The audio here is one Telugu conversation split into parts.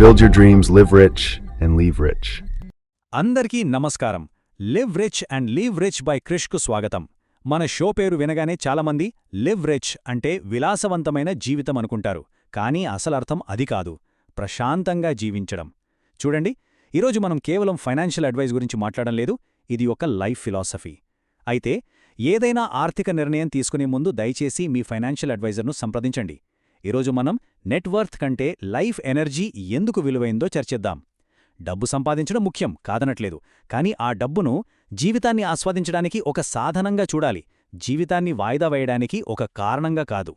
Build your dreams, live rich, and leave rich. అందరికీ నమస్కారం. Live rich and leave rich by క్రిష్కు స్వాగతం. మన షో పేరు వినగానే చాలామంది లివ్ రిచ్ అంటే విలాసవంతమైన జీవితం అనుకుంటారు. కానీ అసలర్థం అది కాదు, ప్రశాంతంగా జీవించడం. చూడండి, ఈరోజు మనం కేవలం ఫైనాన్షియల్ అడ్వైస్ గురించి మాట్లాడడం లేదు, ఇది ఒక లైఫ్ ఫిలాసఫీ. అయితే ఏదైనా ఆర్థిక నిర్ణయం తీసుకునే ముందు దయచేసి మీ ఫైనాన్షియల్ అడ్వైజర్ను సంప్రదించండి. ఈరోజు మనం నెట్వర్త్ కంటే లైఫ్ ఎనర్జీ ఎందుకు విలువైందో చర్చిద్దాం. డబ్బు సంపాదించడం ముఖ్యం కాదనట్లేదు, కానీ ఆ డబ్బును జీవితాన్ని ఆస్వాదించడానికి ఒక సాధనంగా చూడాలి, జీవితాన్ని వాయిదా వేయడానికి ఒక కారణంగా కాదు.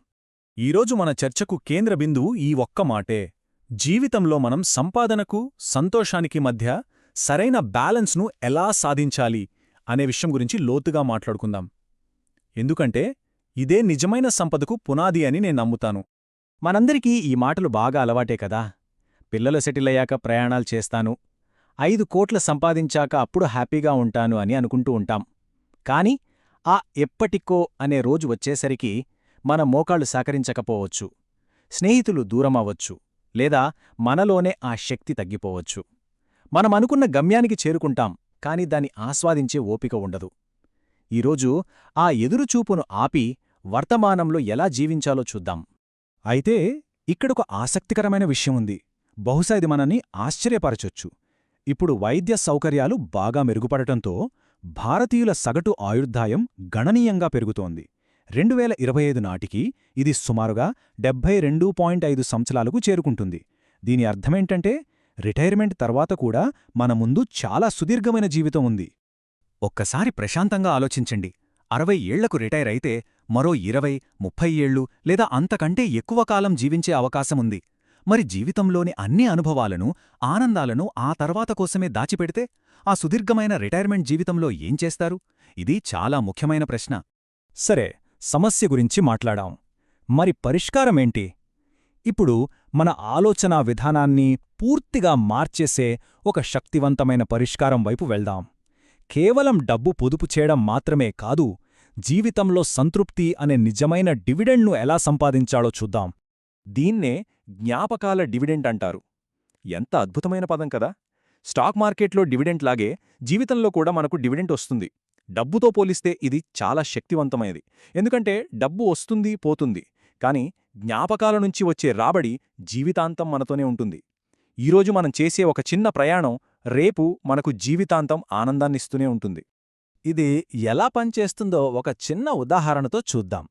ఈరోజు మన చర్చకు కేంద్ర బిందువు ఈ ఒక్క మాటే. జీవితంలో మనం సంపాదనకు, సంతోషానికి మధ్య సరైన బ్యాలెన్స్ను ఎలా సాధించాలి అనే విషయం గురించి లోతుగా మాట్లాడుకుందాం. ఎందుకంటే ఇదే నిజమైన సంపదకు పునాది అని నేను నమ్ముతాను. మనందరికీ ఈ మాటలు బాగా అలవాటే కదా. పిల్లలు సెటిలయ్యాక ప్రయాణాలు చేస్తాను, 5 కోట్ల సంపాదించాక అప్పుడు హ్యాపీగా ఉంటాను అని అనుకుంటూ ఉంటాం. కాని ఆ ఎప్పటికో అనే రోజు వచ్చేసరికి మన మోకాళ్లు సహకరించకపోవచ్చు, స్నేహితులు దూరమవ్వచ్చు, లేదా మనలోనే ఆ శక్తి తగ్గిపోవచ్చు. మనమనుకున్న గమ్యానికి చేరుకుంటాం, కాని దాన్ని ఆస్వాదించే ఓపిక ఉండదు. ఈరోజు ఆ ఎదురుచూపును ఆపి వర్తమానంలో ఎలా జీవించాలో చూద్దాం. అయితే ఇక్కడొక ఆసక్తికరమైన విషయం ఉంది. బహుశా ఇది మనల్ని ఆశ్చర్యపరచొచ్చు. ఇప్పుడు వైద్య సౌకర్యాలు బాగా మెరుగుపడటంతో భారతీయుల సగటు ఆయుర్దాయం గణనీయంగా పెరుగుతోంది. 2025 నాటికి ఇది సుమారుగా 72.5 సంవత్సరాలకు చేరుకుంటుంది. దీని అర్థమేంటంటే రిటైర్మెంట్ తర్వాత కూడా మన ముందు చాలా సుదీర్ఘమైన జీవితం ఉంది. ఒక్కసారి ప్రశాంతంగా ఆలోచించండి. 60 ఏళ్లకు రిటైర్ అయితే మరో 20-30 ఏళ్లు లేదా అంతకంటే ఎక్కువ కాలం జీవించే అవకాశముంది. మరి జీవితంలోని అన్ని అనుభవాలను, ఆనందాలను ఆ తర్వాత కోసమే దాచిపెడితే ఆ సుదీర్ఘమైన రిటైర్మెంట్ జీవితంలో ఏం చేస్తారు? ఇది చాలా ముఖ్యమైన ప్రశ్న. సరే, సమస్య గురించి మాట్లాడాం. మరి పరిష్కారమేంటి? ఇప్పుడు మన ఆలోచనా విధానాన్ని పూర్తిగా మార్చేసే ఒక శక్తివంతమైన పరిష్కారం వైపు వెళ్దాం. కేవలం డబ్బు పొదుపు చేయడం మాత్రమే కాదు, జీవితంలో సంతృప్తి అనే నిజమైన డివిడెండ్ను ఎలా సంపాదించాలో చూద్దాం. దీన్నే జ్ఞాపకాల డివిడెండ్ అంటారు. ఎంత అద్భుతమైన పదం కదా! స్టాక్ మార్కెట్లో డివిడెంట్ లాగే జీవితంలో కూడా మనకు డివిడెంట్ వస్తుంది. డబ్బుతో పోలిస్తే ఇది చాలా శక్తివంతమైనది. ఎందుకంటే డబ్బు వస్తుంది పోతుంది, కాని జ్ఞాపకాల నుంచి వచ్చే రాబడి జీవితాంతం మనతోనే ఉంటుంది. ఈరోజు మనం చేసే ఒక చిన్న ప్రయాణం రేపు మనకు జీవితాంతం ఆనందాన్నిస్తూనే ఉంటుంది. ఇది ఎలా పనిచేస్తుందో ఒక చిన్న ఉదాహరణతో చూద్దాం.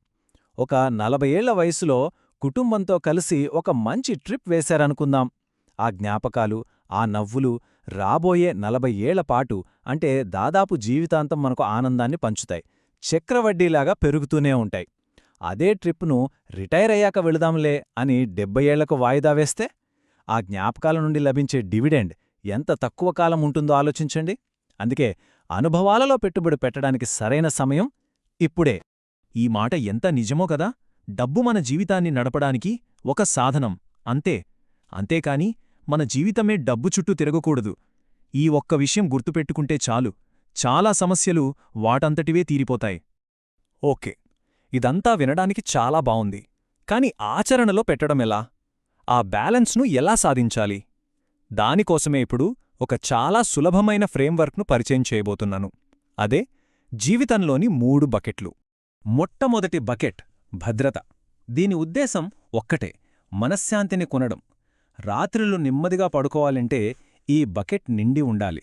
ఒక 40 ఏళ్ల వయసులో కుటుంబంతో కలిసి ఒక మంచి ట్రిప్ వేశారనుకుందాం. ఆ జ్ఞాపకాలు, ఆ నవ్వులు రాబోయే 40 ఏళ్లపాటు, అంటే దాదాపు జీవితాంతం మనకు ఆనందాన్ని పంచుతాయి, చక్రవడ్డీలాగా పెరుగుతూనే ఉంటాయి. అదే ట్రిప్ను రిటైర్ అయ్యాక వెళదాంలే అని 70 ఏళ్లకు వాయిదా వేస్తే ఆ జ్ఞాపకాల నుండి లభించే డివిడెండ్ ఎంత తక్కువ కాలం ఉంటుందో ఆలోచించండి. అందుకే అనుభవాలలో పెట్టుబడి పెట్టడానికి సరైన సమయం ఇప్పుడే. ఈ మాట ఎంత నిజమో కదా! డబ్బు మన జీవితాన్ని నడపడానికి ఒక సాధనం, అంతే. అంతేకాని మన జీవితమే డబ్బు చుట్టూ తిరగకూడదు. ఈ ఒక్క విషయం గుర్తుపెట్టుకుంటే చాలు, చాలా సమస్యలు వాటంతటివే తీరిపోతాయి. ఓకే, ఇదంతా వినడానికి చాలా బావుంది. కాని ఆచరణలో పెట్టడమెలా? ఆ బ్యాలెన్స్ను ఎలా సాధించాలి? దానికోసమే ఇప్పుడు ఒక చాలా సులభమైన ఫ్రేమ్వర్క్ను పరిచయం చేయబోతున్నాను. అదే జీవితంలోని 3 బకెట్లు. మొట్టమొదటి బకెట్ భద్రత. దీని ఉద్దేశం ఒక్కటే, మనశ్శాంతిని కొనడం. రాత్రులు నెమ్మదిగా పడుకోవాలంటే ఈ బకెట్ నిండి ఉండాలి.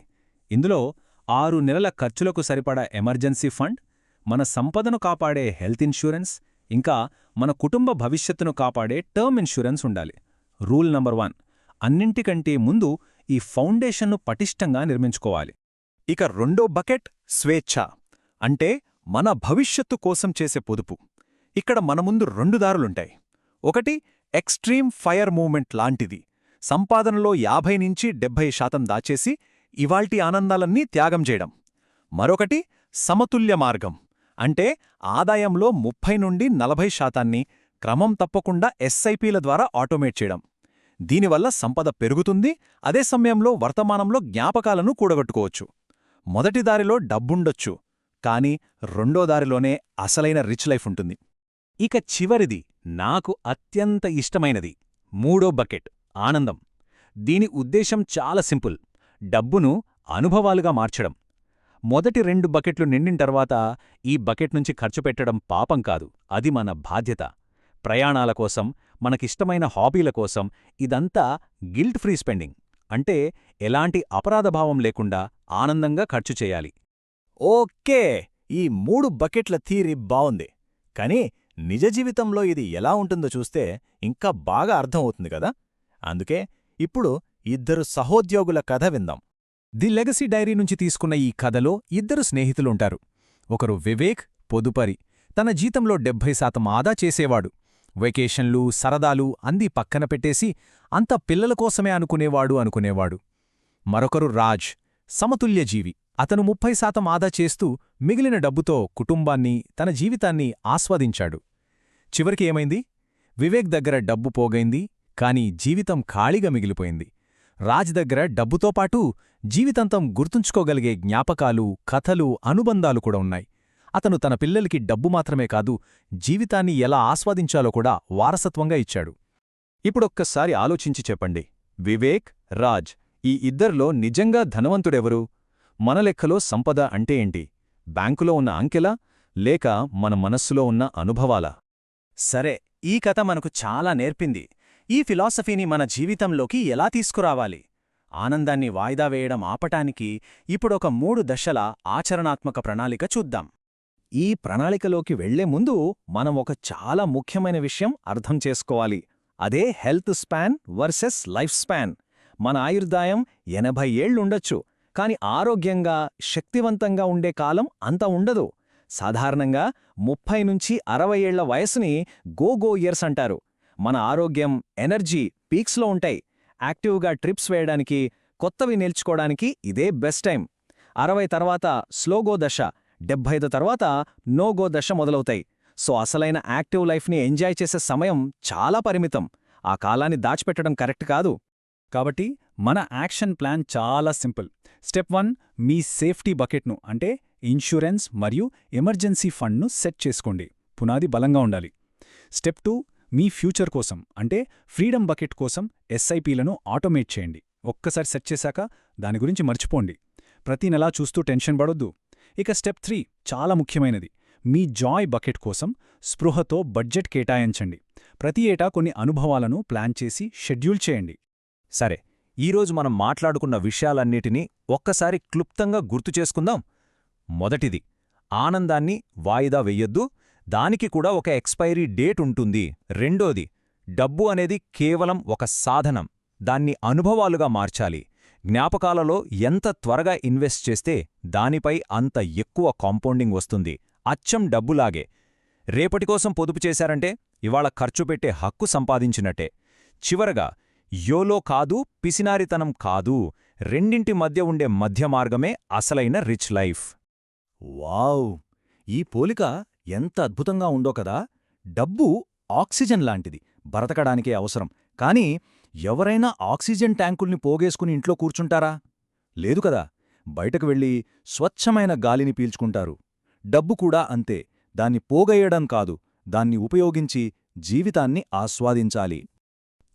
ఇందులో 6 నెలల ఖర్చులకు సరిపడా ఎమర్జెన్సీ ఫండ్, మన సంపదను కాపాడే హెల్త్ ఇన్సూరెన్స్, ఇంకా మన కుటుంబ భవిష్యత్తును కాపాడే టర్మ్ ఇన్సూరెన్స్ ఉండాలి. రూల్ నంబర్ 1, అన్నింటికంటే ముందు ఈ ఫౌండేషన్ను పటిష్టంగా నిర్మించుకోవాలి. ఇక రెండో బకెట్ స్వేచ్ఛ, అంటే మన భవిష్యత్తు కోసం చేసే పొదుపు. ఇక్కడ మన ముందు 2 దారులుంటాయి. ఒకటి ఎక్స్ట్రీమ్ ఫైర్ మూవ్మెంట్ లాంటిది, సంపాదనలో 50-70% దాచేసి ఇవాల్టి ఆనందాలన్నీ త్యాగం చేయడం. మరొకటి సమతుల్య మార్గం, అంటే ఆదాయంలో 30-40% క్రమం తప్పకుండా ఎస్ఐపీల ద్వారా ఆటోమేట్ చేయడం. దీనివల్ల సంపద పెరుగుతుంది, అదే సమయంలో వర్తమానంలో జ్ఞాపకాలను కూడగట్టుకోవచ్చు. మొదటి దారిలో డబ్బుండొచ్చు, కాని రెండో దారిలోనే అసలైన రిచ్ లైఫ్ ఉంటుంది. ఇక చివరిది నాకు అత్యంత ఇష్టమైనది, 3వ బకెట్ ఆనందం. దీని ఉద్దేశం చాలా సింపుల్. డబ్బును అనుభవాలుగా మార్చడం. మొదటి 2 బకెట్లు నిండిన తర్వాత ఈ బకెట్ నుంచి ఖర్చు పెట్టడం పాపం కాదు, అది మన బాధ్యత. ప్రయాణాల కోసం, మనకిష్టమైన హాబీల కోసం ఇదంతా గిల్ట్ ఫ్రీ స్పెండింగ్. అంటే ఎలాంటి అపరాధభావం లేకుండా ఆనందంగా ఖర్చు చేయాలి. ఓకే, ఈ 3 బకెట్ల థీరీ బావుంది. కానీ నిజ జీవితంలో ఇది ఎలా ఉంటుందో చూస్తే ఇంకా బాగా అర్థం అవుతుంది కదా. అందుకే ఇప్పుడు 2 సహోద్యోగుల కథ విందాం. ది లెగసీ డైరీ నుంచి తీసుకున్న ఈ కథలో 2 స్నేహితులుంటారు. ఒకరు వివేక్, పొదుపరి. తన జీతంలో 70% ఆదా చేసేవాడు. వెకేషన్లు, సరదాలు అంది పక్కన పెట్టేసి అంతా పిల్లల కోసమే అనుకునేవాడు. మరొకరు రాజ్, సమతుల్యజీవి. అతను 30% ఆదా చేస్తూ మిగిలిన డబ్బుతో కుటుంబాన్ని, తన జీవితాన్ని ఆస్వాదించాడు. చివరికి ఏమైంది? వివేక్ దగ్గర డబ్బు పోగైంది, కాని జీవితం ఖాళీగా మిగిలిపోయింది. రాజ్ దగ్గర డబ్బుతో పాటు జీవితాంతం గుర్తుంచుకోగలిగే జ్ఞాపకాలు, కథలు, అనుబంధాలు కూడా ఉన్నాయి. అతను తన పిల్లలకి డబ్బు మాత్రమే కాదు, జీవితాన్ని ఎలా ఆస్వాదించాలో కూడా వారసత్వంగా ఇచ్చాడు. ఇప్పుడొక్కసారి ఆలోచించి చెప్పండి, వివేక్, రాజ్, ఈ ఇద్దరిలో నిజంగా ధనవంతుడెవరు? మన లెక్కలో సంపద అంటే ఏంటి? బ్యాంకులో ఉన్న అంకెలా, లేక మన మనస్సులో ఉన్న అనుభవాలా? సరే, ఈ కథ మనకు చాలా నేర్పింది. ఈ ఫిలాసఫీని మన జీవితంలోకి ఎలా తీసుకురావాలి? ఆనందాన్ని వాయిదా వేయడం ఆపటానికి ఇప్పుడొక 3 దశల ఆచరణాత్మక ప్రణాళిక చూద్దాం. ఈ ప్రణాళికలోకి వెళ్లే ముందు మనం ఒక చాలా ముఖ్యమైన విషయం అర్థం చేసుకోవాలి. అదే health span versus life span. మన ఆయుర్దాయం 80 ఏళ్లుండొచ్చు, కాని ఆరోగ్యంగా, శక్తివంతంగా ఉండే కాలం అంత ఉండదు. సాధారణంగా 30 నుంచి 60 ఏళ్ల వయసుని గో ఇయర్స్ అంటారు. మన ఆరోగ్యం, ఎనర్జీ పీక్స్లో ఉంటాయి. యాక్టివ్గా ట్రిప్స్ వేయడానికి, కొత్తవి నేర్చుకోవడానికి ఇదే బెస్ట్ టైం. 60 తర్వాత స్లోగో దశ, 75 తర్వాత నోగో దశ మొదలవుతాయి. సో అసలైన యాక్టివ్ లైఫ్ని ఎంజాయ్ చేసే సమయం చాలా పరిమితం. ఆ కాలాన్ని దాచిపెట్టడం కరెక్ట్ కాదు. కాబట్టి మన యాక్షన్ ప్లాన్ చాలా సింపుల్. స్టెప్ 1, మీ సేఫ్టీ బకెట్ను అంటే ఇన్సూరెన్స్ మరియు ఎమర్జెన్సీ ఫండ్ను సెట్ చేసుకోండి. పునాది బలంగా ఉండాలి. స్టెప్ 2, మీ ఫ్యూచర్ కోసం అంటే ఫ్రీడమ్ బకెట్ కోసం ఎస్ఐపీలను ఆటోమేట్ చేయండి. ఒక్కసారి సెట్ చేశాక దాని గురించి మర్చిపోండి. ప్రతి నెలా చూస్తూ టెన్షన్ పడొద్దు. ఇక స్టెప్ 3 చాలా ముఖ్యమైనది. మీ జాయ్ బకెట్ కోసం స్పృహతో బడ్జెట్ కేటాయించండి. ప్రతి ఏటా కొన్ని అనుభవాలను ప్లాన్ చేసి షెడ్యూల్ చేయండి. సరే, ఈరోజు మనం మాట్లాడుకున్న విషయాలన్నిటినీ ఒక్కసారి క్లుప్తంగా గుర్తు చేసుకుందాం. మొదటిది, ఆనందాన్ని వాయిదా వెయ్యొద్దు, దానికి కూడా ఒక ఎక్స్పైరీ డేట్ ఉంటుంది. రెండోది, డబ్బు అనేది కేవలం ఒక సాధనం, దాన్ని అనుభవాలుగా మార్చాలి. జ్ఞాపకాలలో ఎంత త్వరగా ఇన్వెస్ట్ చేస్తే దానిపై అంత ఎక్కువ కాంపౌండింగ్ వస్తుంది, అచ్చం డబ్బులాగే. రేపటికోసం పొదుపు చేశారంటే ఇవాళ ఖర్చు పెట్టే హక్కు సంపాదించినట్టే. చివరగా, యోలో కాదు, పిసినారితనం కాదు, రెండింటి మధ్య ఉండే మధ్యమార్గమే అసలైన రిచ్ లైఫ్. వావ్! ఈ పోలిక ఎంత అద్భుతంగా ఉందో కదా. డబ్బు ఆక్సిజన్ లాంటిది, బ్రతకడానికే అవసరం. కానీ ఎవరైనా ఆక్సిజన్ ట్యాంకుల్ని పోగేసుకుని ఇంట్లో కూర్చుంటారా? లేదు కదా. బయటకు వెళ్ళి స్వచ్ఛమైన గాలిని పీల్చుకుంటారు. డబ్బు కూడా అంతే, దాన్ని పోగేయడం కాదు, దాన్ని ఉపయోగించి జీవితాన్ని ఆస్వాదించాలి.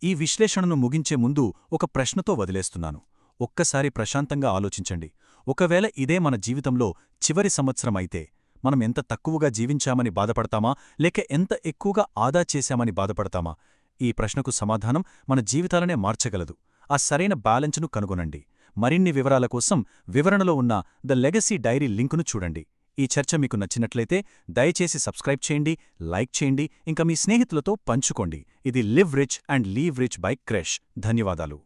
ఈ విశ్లేషణను ముగించే ముందు ఒక ప్రశ్నతో వదిలేస్తున్నాను. ఒక్కసారి ప్రశాంతంగా ఆలోచించండి. ఒకవేళ ఇదే మన జీవితంలో చివరి సంవత్సరం అయితే మనం ఎంత తక్కువగా జీవించామని బాధపడతామా, లేక ఎంత ఎక్కువగా ఆదా చేశామని బాధపడతామా? ఈ ప్రశ్నకు సమాధానం మన జీవితాలనే మార్చగలదు. ఆ సరైన బ్యాలెన్స్ను కనుగొనండి. మరిన్ని వివరాల కోసం వివరణలో ఉన్న ద లెగసీ డైరీ లింకును చూడండి. ఈ చర్చ మీకు నచ్చినట్లయితే దయచేసి సబ్స్క్రైబ్ చేయండి, లైక్ చేయండి, ఇంకా మీ స్నేహితులతో పంచుకోండి. ఇది live rich and leave rich by crush. ధన్యవాదాలు.